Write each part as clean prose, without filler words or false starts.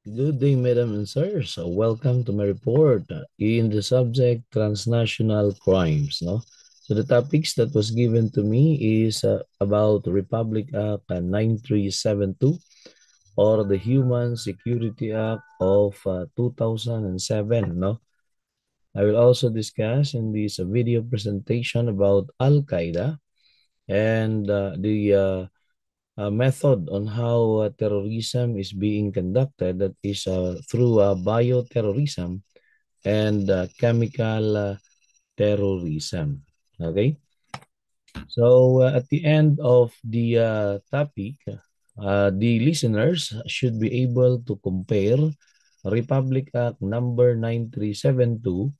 Good day, madam and sirs. Welcome to my report in the subject transnational crimes. No, so the topics that was given to me is about Republic Act 9372 or the Human Security Act of 2007. No, I will also discuss in this video presentation about Al Qaeda and the method on how terrorism is being conducted, that is through bioterrorism and chemical terrorism. Okay, so at the end of the topic, the listeners should be able to compare Republic Act number 9372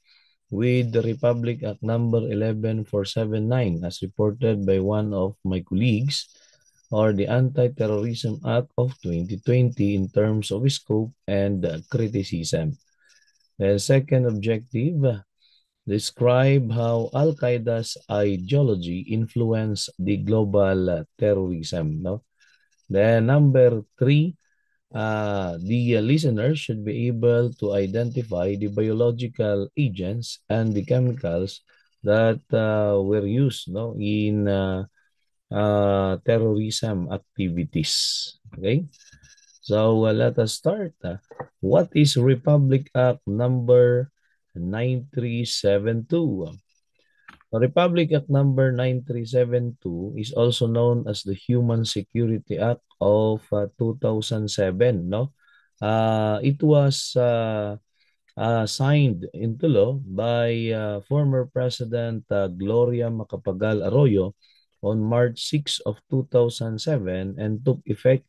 with the Republic Act number 11479 as reported by one of my colleagues, or the Anti-Terrorism Act of 2020 in terms of scope and criticism. The second objective, describe how Al-Qaeda's ideology influenced the global terrorism. No? Then number three, the listeners should be able to identify the biological agents and the chemicals that were used, no, in terrorism activities. Okay, so let us start. What is Republic Act number 9372? Republic Act number 9372 is also known as the Human Security Act of 2007. No, it was signed into law by former President Gloria Macapagal Arroyo on March 6 of 2007 and took effect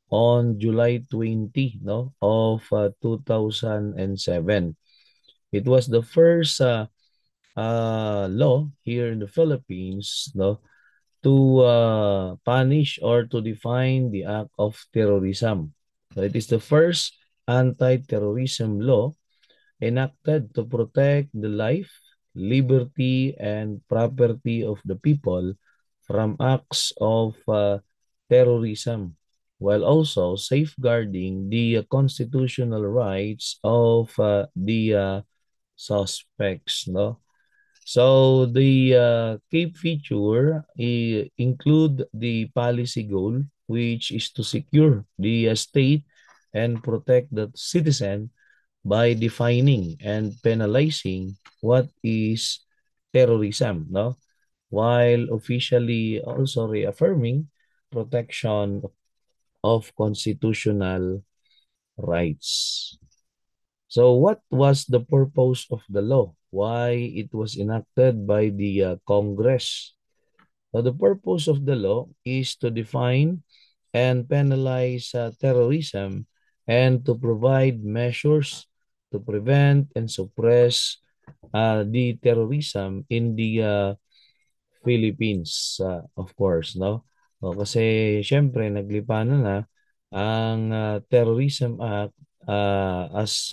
on July 20, no, of 2007. It was the first law here in the Philippines, no, to punish or to define the act of terrorism. So it is the first anti-terrorism law enacted to protect the life, liberty, and property of the people from acts of terrorism, while also safeguarding the constitutional rights of the suspects. No, so the key feature include the policy goal, which is to secure the state and protect the citizen by defining and penalizing what is terrorism, no? While officially also reaffirming protection of constitutional rights. So what was the purpose of the law? Why it was enacted by the Congress? So the purpose of the law is to define and penalize terrorism and to provide measures to prevent and suppress the terrorism in the Philippines, of course, no? O, kasi syempre naglipanan na ang Terrorism Act as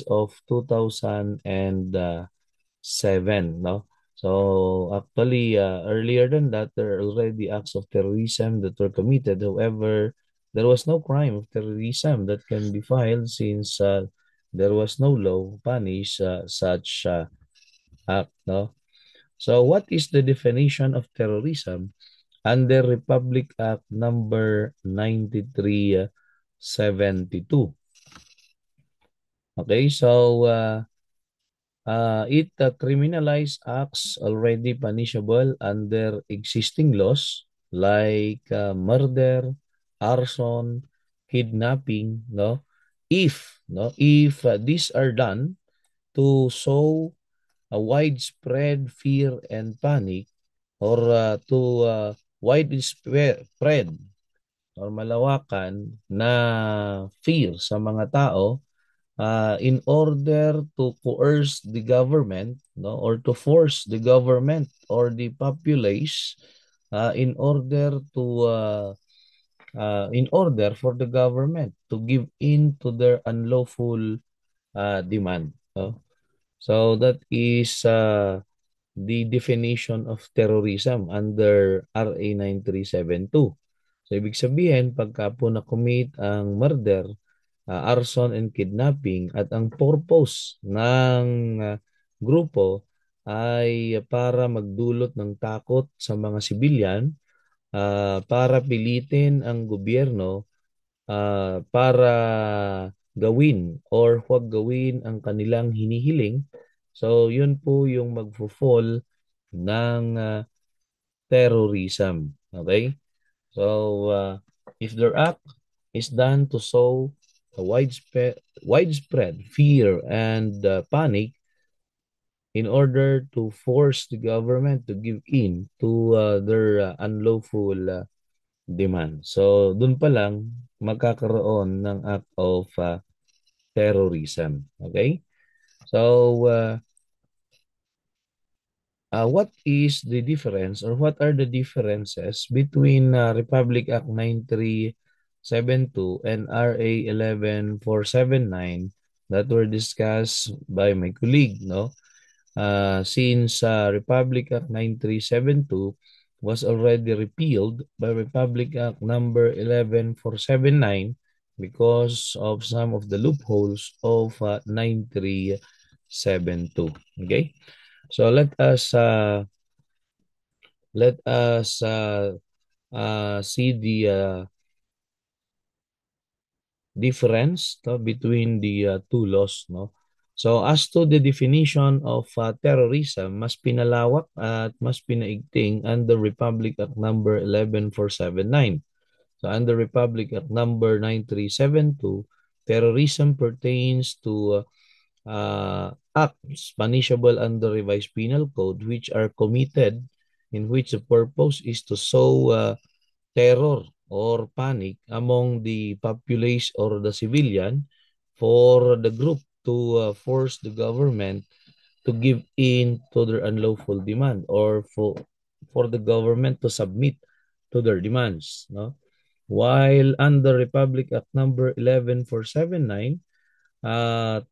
of 2007, no? So actually, earlier than that, there are already acts of terrorism that were committed. However, there was no crime of terrorism that can be filed since there was no law punish such act, no? So what is the definition of terrorism under Republic Act number 9372? Okay, so it criminalize acts already punishable under existing laws like murder, arson, kidnapping, no? If these are done to sow a widespread fear and panic, or to widespread or malawakan na fear sa mga tao, in order to coerce the government, no, or to force the government or the populace in order for the government to give in to their unlawful demand, no? So that is the definition of terrorism under RA 9372. So, ibig sabihin, pagka po na-commit ang murder, arson and kidnapping at ang purpose ng grupo ay para magdulot ng takot sa mga sibilyan, para pilitin ang gobyerno para gawin or huwag gawin ang kanilang hinihiling. So, yun po yung magfo-fall ng terrorism. Okay? So, if their act is done to sow a widespread fear and panic in order to force the government to give in to their unlawful demand. So, dun pa lang magkakaroon ng act of terrorism. Okay? So, what is the difference or what are the differences between Republic Act 9372 and RA 11479 that were discussed by my colleague, no? Since Republic Act 9372 was already repealed by Republic Act number 11479 because of some of the loopholes of 9372. Okay? So let us see the difference between the two laws, no. So as to the definition of terrorism, mas pinalawak at mas pinaigting under Republic Act number 11479. So under Republic Act number 9372, terrorism pertains to acts punishable under revised penal code which are committed in which the purpose is to sow terror or panic among the populace or the civilian for the group to force the government to give in to their unlawful demand or for the government to submit to their demands, no. While under Republic Act number 11479,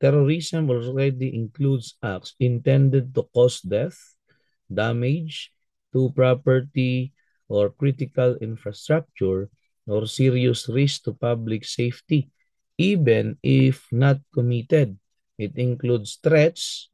terrorism already includes acts intended to cause death, damage to property or critical infrastructure, or serious risk to public safety, even if not committed. It includes threats,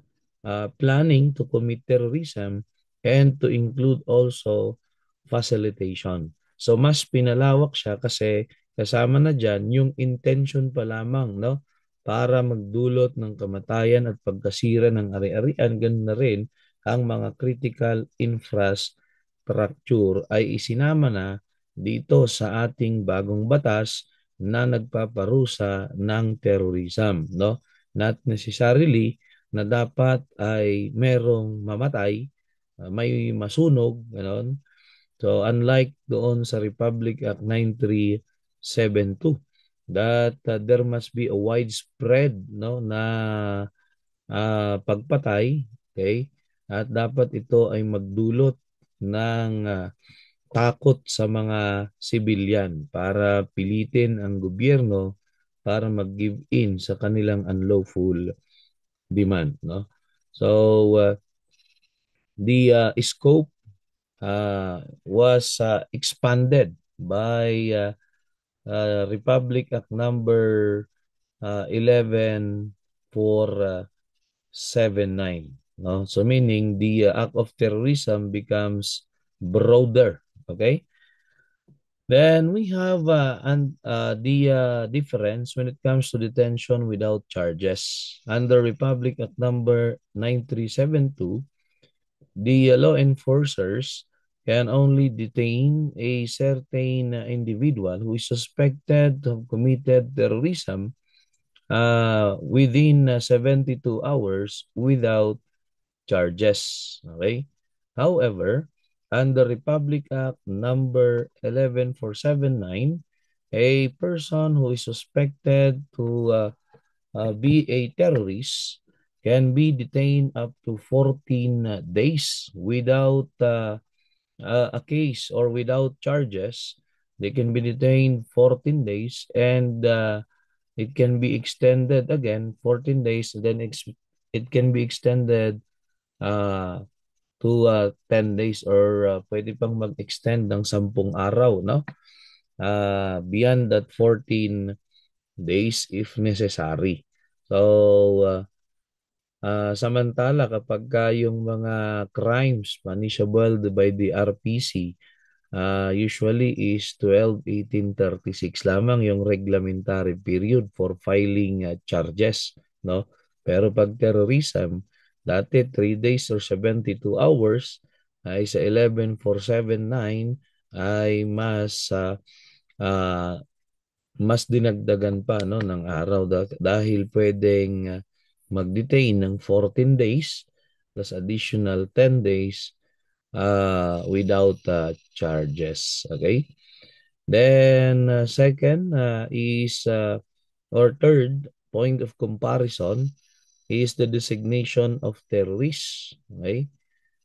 planning to commit terrorism, and to include also facilitation. So mas pinalawak siya kasi kasama na dyan yung intention pa lamang, no? Para magdulot ng kamatayan at pagkasira ng ari-arian, ganun na rin ang mga critical infrastructure ay isinama na dito sa ating bagong batas na nagpaparusa ng terrorism, no? Not necessarily na dapat ay merong mamatay, may masunog, gano'n. So unlike doon sa Republic Act 9372 that there must be a widespread, no, na pagpatay, okay? At dapat ito ay magdulot ng takot sa mga civilian para pilitin ang gobyerno para mag-give in sa kanilang unlawful demand, no? So the scope was expanded by Republic Act number 11479, no. So meaning the act of terrorism becomes broader. Okay. Then we have the difference when it comes to detention without charges. Under Republic Act number 9372, the law enforcers can only detain a certain individual who is suspected to have committed terrorism within 72 hours without charges. Okay? However, under Republic Act number 11479, a person who is suspected to be a terrorist can be detained up to 14 days without a case or without charges. They can be detained 14 days and it can be extended again 14 days. Then it can be extended uh, to 10 days or pwede pang mag-extend ng 10 araw, no? beyond that 14 days if necessary. So, uh, samantala kapag yung mga crimes punishable by the RPC, usually is 12, 18, 36 lamang yung reglementary period for filing charges, no? Pero pag terrorism, dati 3 days or 72 hours, ay sa 11479 ay uh, mas dinagdagan pa, no, ng araw dahil pwedeng mag-detain ng 14 days plus additional 10 days without charges. Okay? Then second is or third point of comparison is the designation of terrorists. Okay?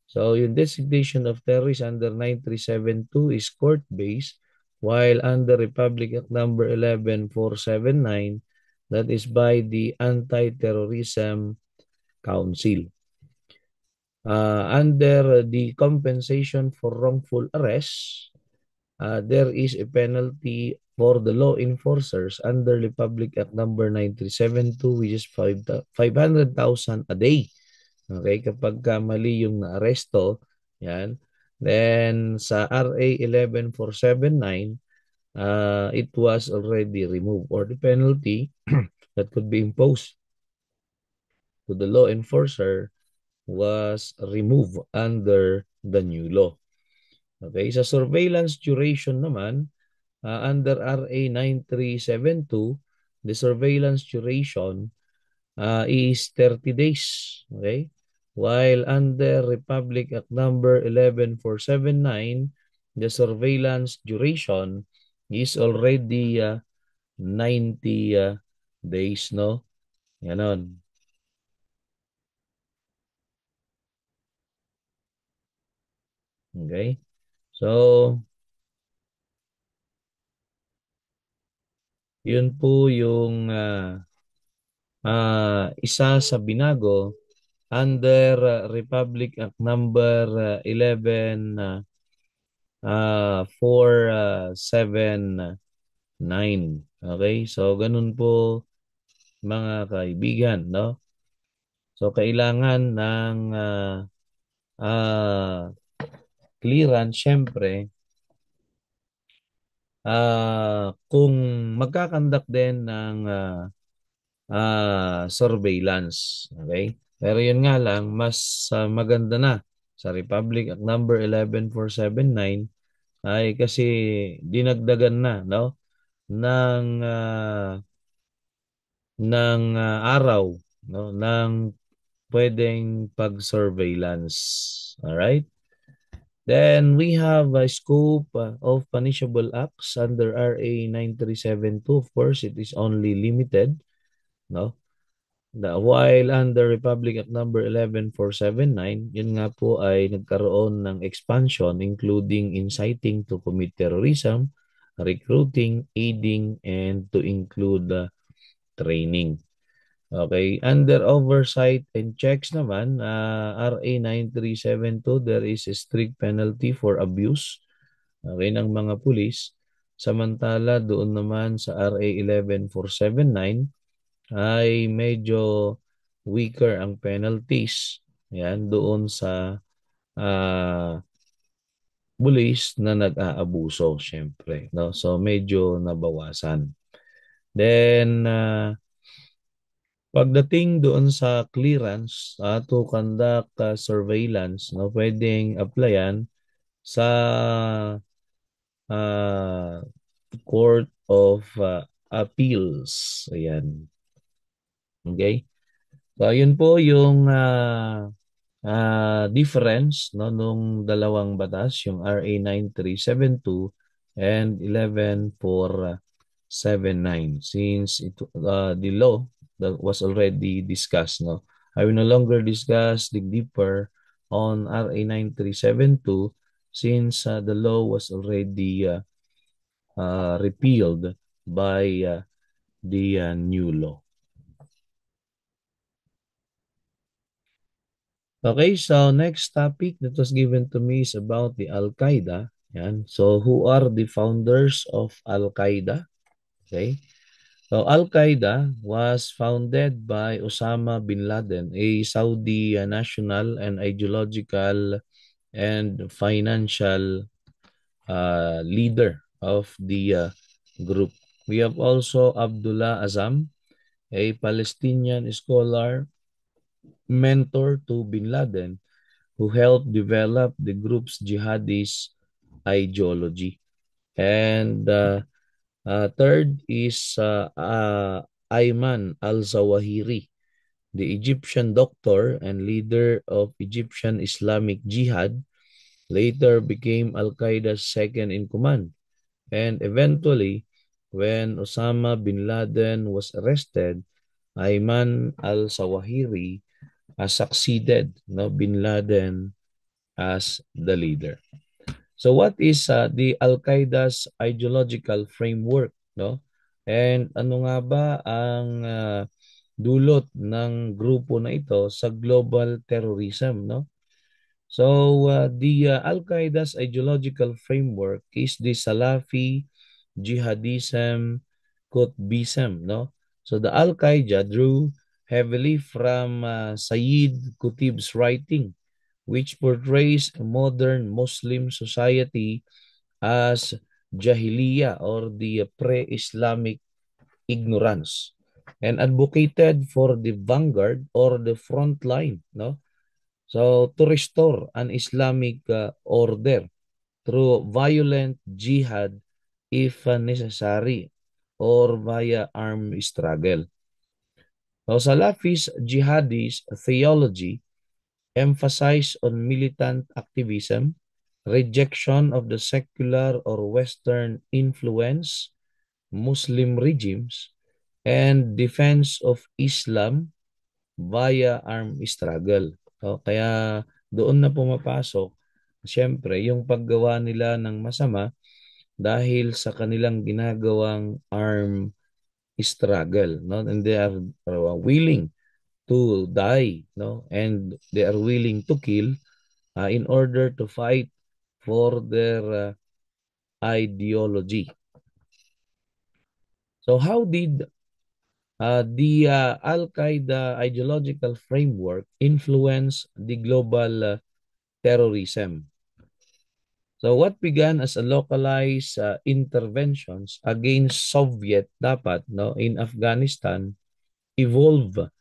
So yung designation of terrorists under 9372 is court-based, while under Republic Act number 11479, that is by the Anti-Terrorism Council. Under the compensation for wrongful arrest, there is a penalty for the law enforcers under Republic Act number 9372, which is 500,000 a day. Okay, kapag mali yung naaresto, yan. Then sa RA 11479, it was already removed, or the penalty that could be imposed to the law enforcer was removed under the new law. Okay, sa surveillance duration naman, under RA 9372, the surveillance duration is 30 days. Okay? While under Republic Act number 11479, the surveillance duration is already 90 days, no? Ganon. Okay? So, yun po yung isa sa binago under Republic Act number 11 479. Okay? So, ganun po mga kaibigan, no? So, kailangan ng uh, clearance, syempre, kung magkakandak din ng surveillance. Okay? Pero yun nga lang, mas maganda na sa Republic Act number 11479 ay kasi dinagdagan na, no, ng araw, no, ng pwedeng pag-surveillance. All right? Then we have a scope of punishable acts under RA 9372. Of course, it is only limited, no? While under Republic Act number 11479, yun nga po ay nagkaroon ng expansion including inciting to commit terrorism, recruiting, aiding, and to include training. Okay, under oversight and checks naman, RA 9372, there is a strict penalty for abuse, okay, ng mga pulis. Samantala, doon naman sa RA 11479 ay medyo weaker ang penalties. Yan, doon sa pulis na nag-aabuso, syempre. No? So, medyo nabawasan. Then, pagdating doon sa clearance to conduct surveillance, no, pwedeng applyan sa uh, Court of Appeals. Ayan. Okay? So, yun po yung difference, no, nung dalawang batas, yung RA 9372 and 11479. Since the law that was already discussed, no, I will no longer discuss dig deeper on RA 9372 since the law was already repealed by the new law. Okay, so next topic that was given to me is about the Al-Qaeda. Yan. So, who are the founders of Al-Qaeda? Okay. So, Al-Qaeda was founded by Osama bin Laden, a Saudi national and ideological and financial leader of the group. We have also Abdullah Azam, a Palestinian scholar, mentor to bin Laden, who helped develop the group's jihadist ideology. And third is Ayman al-Zawahiri, the Egyptian doctor and leader of Egyptian Islamic Jihad, later became Al-Qaeda's second in command. And eventually, when Osama bin Laden was arrested, Ayman al-Zawahiri succeeded bin Laden as the leader. So what is the Al-Qaeda's ideological framework, no? And ano nga ba ang dulot ng grupo na ito sa global terrorism, no? So the Al-Qaeda's ideological framework is the Salafi jihadism, Qutbism, no? So the Al-Qaeda drew heavily from Sayyid Qutb's writing, which portrays a modern Muslim society as Jahiliyyah or the pre-Islamic ignorance, and advocated for the vanguard or the front line, no? So to restore an Islamic order through violent jihad if necessary or via armed struggle. So Salafist jihadist theology emphasize on militant activism, rejection of the secular or Western influence, Muslim regimes, and defense of Islam via armed struggle. So, kaya doon na pumapasok, siyempre, yung paggawa nila ng masama dahil sa kanilang ginagawang armed struggle. No? And they are willing to die, no? And they are willing to kill in order to fight for their ideology. So how did the Al-Qaeda ideological framework influence the global terrorism? So what began as a localized interventions against Soviet dapat no in Afghanistan evolved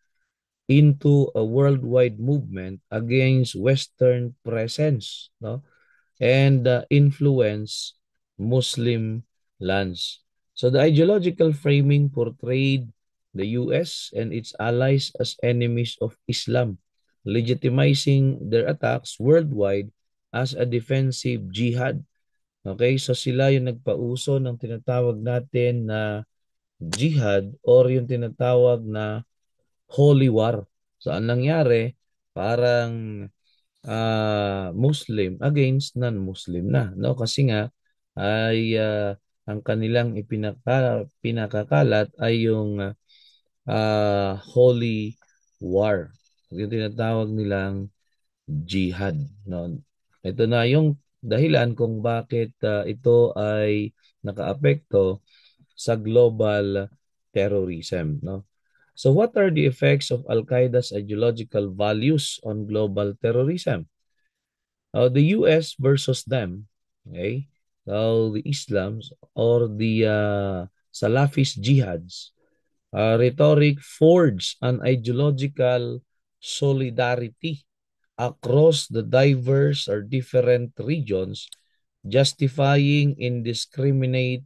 into a worldwide movement against Western presence, no? And influence Muslim lands. So the ideological framing portrayed the US and its allies as enemies of Islam, legitimizing their attacks worldwide as a defensive jihad. Okay, so sila yung nagpauso ng tinatawag natin na jihad or yung tinatawag na holy war. So ang nangyari, parang Muslim against non-Muslim na, no? Kasi nga ay ang kanilang pinakakalat ay yung holy war. Yung tinatawag nilang jihad, no? Ito na yung dahilan kung bakit ito ay nakaapekto sa global terrorism, no? So what are the effects of Al-Qaeda's ideological values on global terrorism? The US versus them, okay? So the Islams or the Salafist jihads, rhetoric forged an ideological solidarity across the diverse or different regions, justifying indiscriminate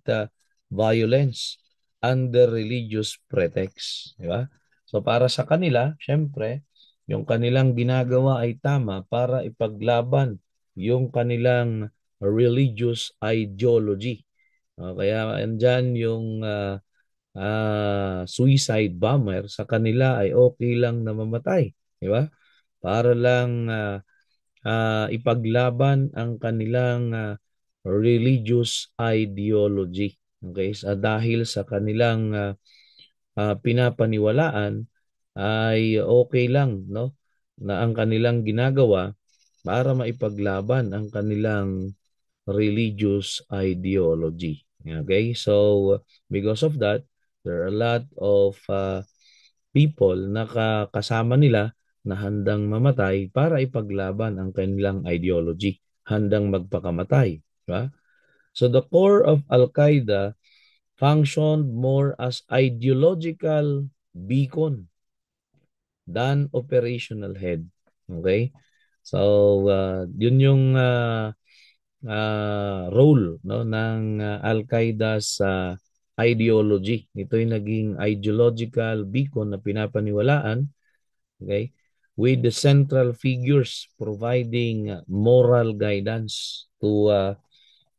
violence under religious pretext. Di ba? So para sa kanila, syempre, yung kanilang ginagawa ay tama para ipaglaban yung kanilang religious ideology. Kaya andyan yung suicide bomber, sa kanila ay okay lang na mamatay. Di ba? Para lang ipaglaban ang kanilang religious ideology. Okay? Dahil sa kanilang pinapaniwalaan ay okay lang no na ang kanilang ginagawa para maipaglaban ang kanilang religious ideology. Okay, so because of that, there are a lot of people na kasama nila na handang mamatay para ipaglaban ang kanilang ideology, handang magpakamatay. Diba? So the core of Al-Qaeda functioned more as ideological beacon than operational head. Okay? So, yun yung role no ng Al-Qaeda sa ideology. Ito yung naging ideological beacon na pinapaniwalaan, okay? With the central figures providing moral guidance to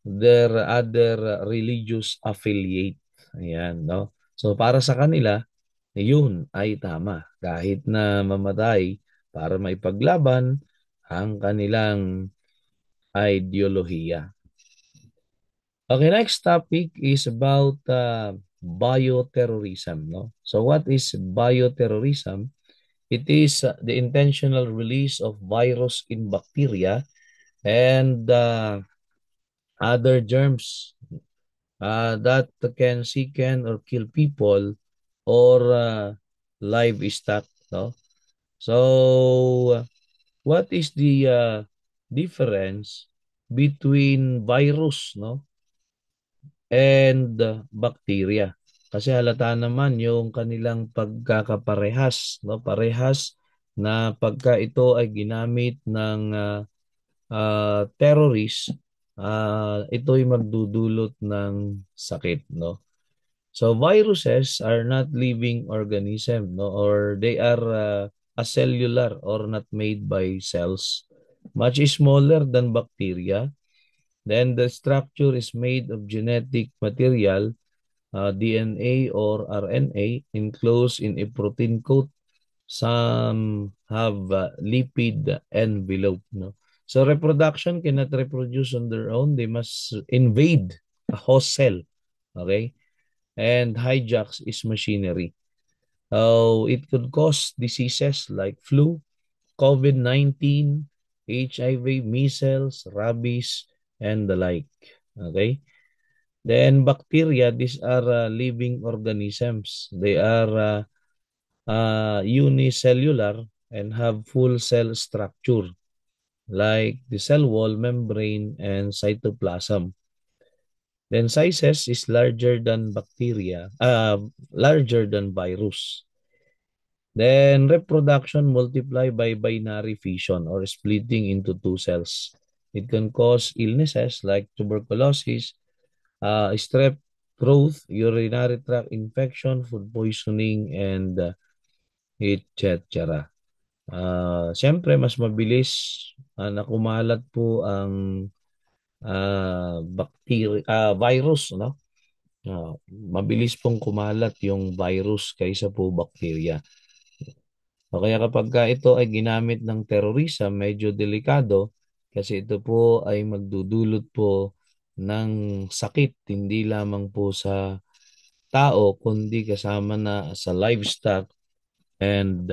their other religious affiliate. Ayan, no? So para sa kanila, yun ay tama. Kahit na mamatay para maipaglaban ang kanilang ideolohiya. Okay, next topic is about bioterrorism. No? So what is bioterrorism? It is the intentional release of virus in bacteria and other germs that can sicken or kill people or livestock. No? So what is the difference between virus, no, and bacteria? Kasi halata naman yung kanilang pagkakaparehas, no? Parehas na pagka ito ay ginamit ng terrorist, ito ay magdudulot ng sakit, no? So viruses are not living organism, no, or they are acellular or not made by cells, much smaller than bacteria. Then the structure is made of genetic material, DNA or RNA, enclosed in a protein coat. Some have lipid envelope. No? So reproduction cannot reproduce on their own. They must invade a host cell. Okay? And hijacks its machinery. It could cause diseases like flu, COVID-19, HIV, measles, rabies, and the like. Okay? Then bacteria, these are living organisms. They are unicellular and have full cell structure like the cell wall, membrane, and cytoplasm. Then sizes is larger than bacteria, larger than virus. Then reproduction multiply by binary fission or splitting into two cells. It can cause illnesses like tuberculosis, strep throat, urinary tract infection, food poisoning, and etc. Siyempre, mas mabilis na kumalat po ang virus, no? Mabilis pong kumalat yung virus kaysa po bacteria. O kaya kapag ito ay ginamit ng terrorism, medyo delikado kasi ito po ay magdudulot po ng sakit, hindi lamang po sa tao, kundi kasama na sa livestock and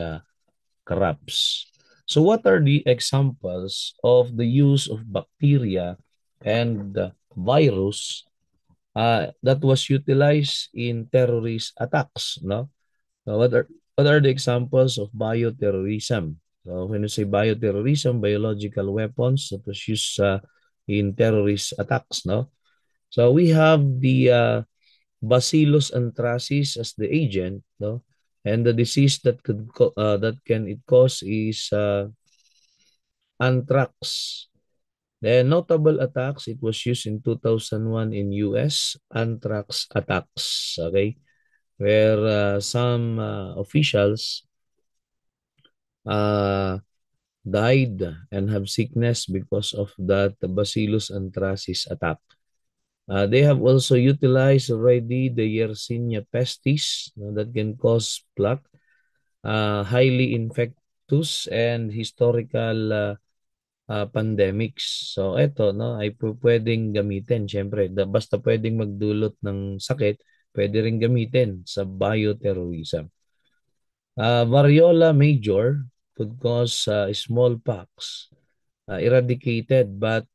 crops. So what are the examples of the use of bacteria and virus that was utilized in terrorist attacks? No? So what are the examples of bioterrorism? So when you say bioterrorism, biological weapons that was used in terrorist attacks. No? So we have the Bacillus anthracis as the agent. No? And the disease that that can it cause is anthrax. The notable attacks, it was used in 2001 in US, anthrax attacks, okay, where some officials uh, died and have sickness because of that Bacillus anthracis attack. They have also utilized already the Yersinia pestis that can cause plaque, highly infectious and historical pandemics. So ito no ay pwedeng gamitin syempre basta pwedeng magdulot ng sakit, pwede ring gamitin sa bioterrorism. Variola major could cause smallpox, eradicated but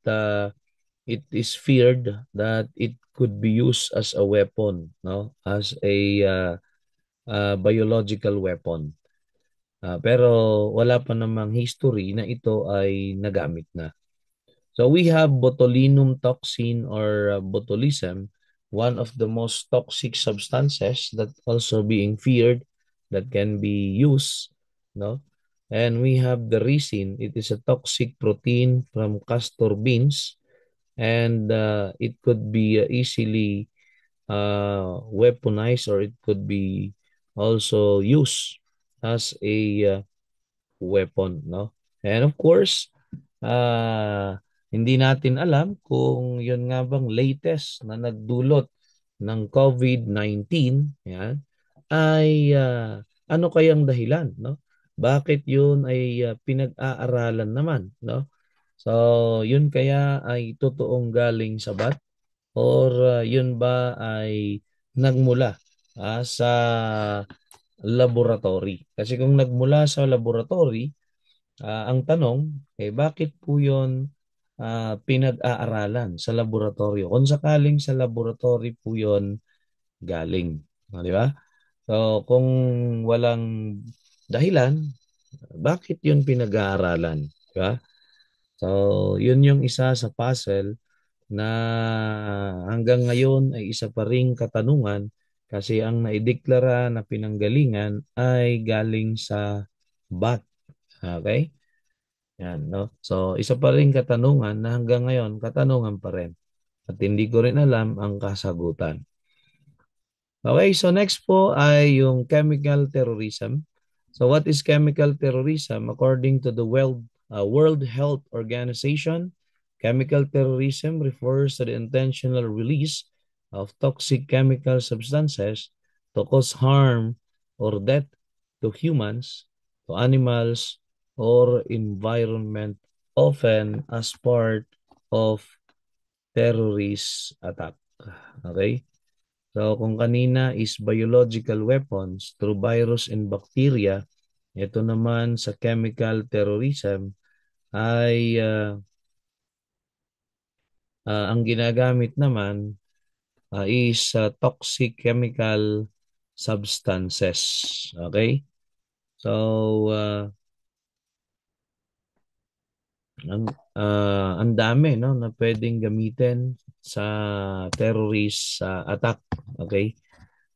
it is feared that it could be used as a weapon, no? As a biological weapon. Pero wala pa namang history na ito ay nagamit na. So we have botulinum toxin or botulism, one of the most toxic substances that also being feared that can be used, no? And we have the ricin. It is a toxic protein from castor beans, and it could be easily weaponized, or it could be also used as a weapon, no? And of course, hindi natin alam kung yun nga bang latest na nagdulot ng COVID-19, yan, ay ano kayang dahilan, no? Bakit yun ay pinag-aaralan naman, no? So, yun kaya ay totoong galing sa bat, or yun ba ay nagmula sa laboratory? Kasi kung nagmula sa laboratory, ang tanong, bakit po yun pinag-aaralan sa laboratorio? Kung sakaling sa laboratory po yun galing. Di ba? So, kung walang dahilan, bakit yun pinag-aaralan? Di ba? So, yun yung isa sa puzzle na hanggang ngayon ay isa pa ring katanungan, kasi ang naideklara na pinanggalingan ay galing sa bat. Okay? Yan, no? So, isa pa ring katanungan na hanggang ngayon, katanungan pa rin. At hindi ko rin alam ang kasagutan. Okay, so next po ay yung chemical terrorism. So what is chemical terrorism? According to the World Health Organization, chemical terrorism refers to the intentional release of toxic chemical substances to cause harm or death to humans, to animals, or environment, often as part of terrorist attack. Okay? So kung kanina is biological weapons through virus and bacteria, ito naman sa chemical terrorism ay ang ginagamit naman is toxic chemical substances. Okay? So ang dami, no, na pwedeng gamitin sa terrorist attack. Okay?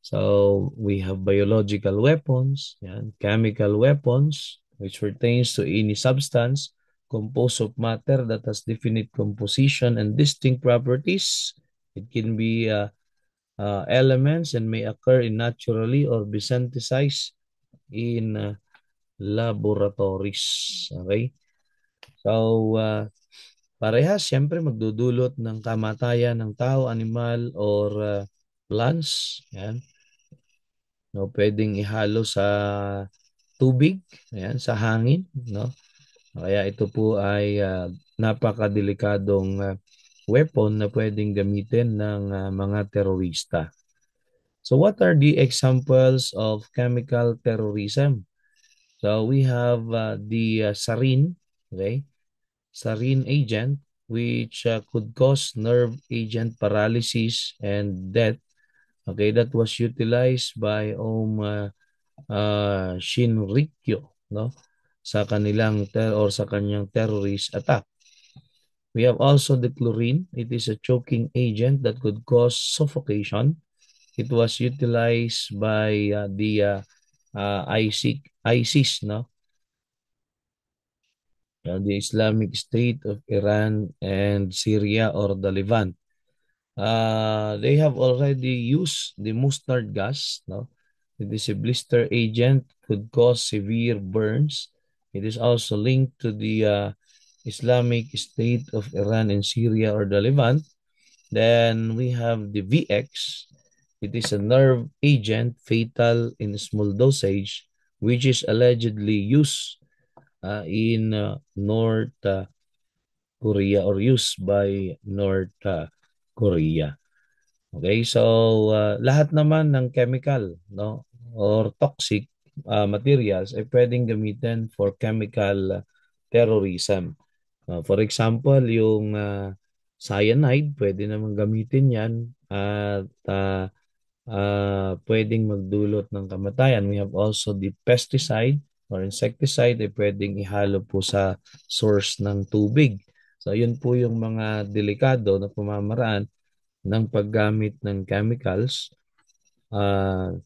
So we have biological weapons, yan, chemical weapons, which pertains to any substance composed of matter that has definite composition and distinct properties. It can be elements and may occur in naturally or be synthesized in laboratories. Okay? So, parehas, siyempre magdudulot ng kamatayan ng tao, animal, or plants. Yan. No, pwedeng ihalo sa tubig, ayan, sa hangin, no? Kaya ito po ay napakadelikadong weapon na pwedeng gamitin ng mga terorista. So what are the examples of chemical terrorism? So we have the sarin, okay? Sarin agent, which could cause nerve agent paralysis and death. Okay, that was utilized by Shinrikyo, no, sa kanilang or sa kanyang terrorist attack. We have also the chlorine. It is a choking agent that could cause suffocation. It was utilized by the ISIS, no, the Islamic State of Iran and Syria, or the Levant. They have already used the mustard gas, no? It is a blister agent, could cause severe burns. It is also linked to the Islamic State of Iran and Syria, or the Levant. Then we have the VX. It is a nerve agent, fatal in small dosage, which is allegedly used in North Korea, or used by North Korea. Okay, so lahat naman ng chemical, no, or toxic materials ay pwedeng gamitin for chemical terrorism. For example, yung cyanide, pwede naman gamitin yan at pwedeng magdulot ng kamatayan. We have also the pesticide or insecticide ay pwedeng ihalo po sa source ng tubig. So, yun po yung mga delikado na pamamaraan ng paggamit ng chemicals uh,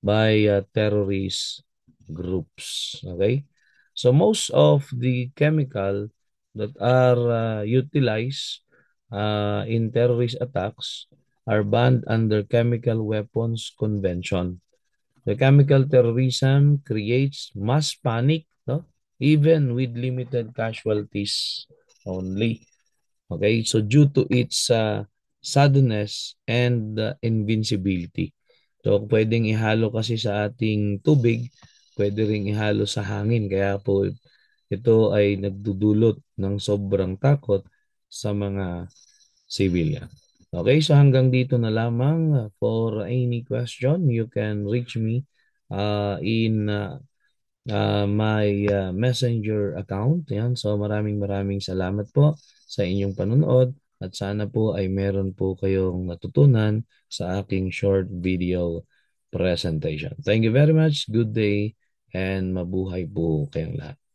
by terrorist groups. Okay? So most of the chemical that are utilized in terrorist attacks are banned under Chemical Weapons Convention. The chemical terrorism creates mass panic, no? Even with limited casualties only. Okay, so due to its suddenness and invincibility. So pwedeng ihalo kasi sa ating tubig, pwede ring ihalo sa hangin. Kaya po ito ay nagdudulot ng sobrang takot sa mga civilian. Okay, so hanggang dito na lamang. For any question, you can reach me in my messenger account. Yan. So maraming maraming salamat po sa inyong panonood at sana po ay meron po kayong natutunan sa aking short video presentation. Thank you very much. Good day and mabuhay po kayong lahat.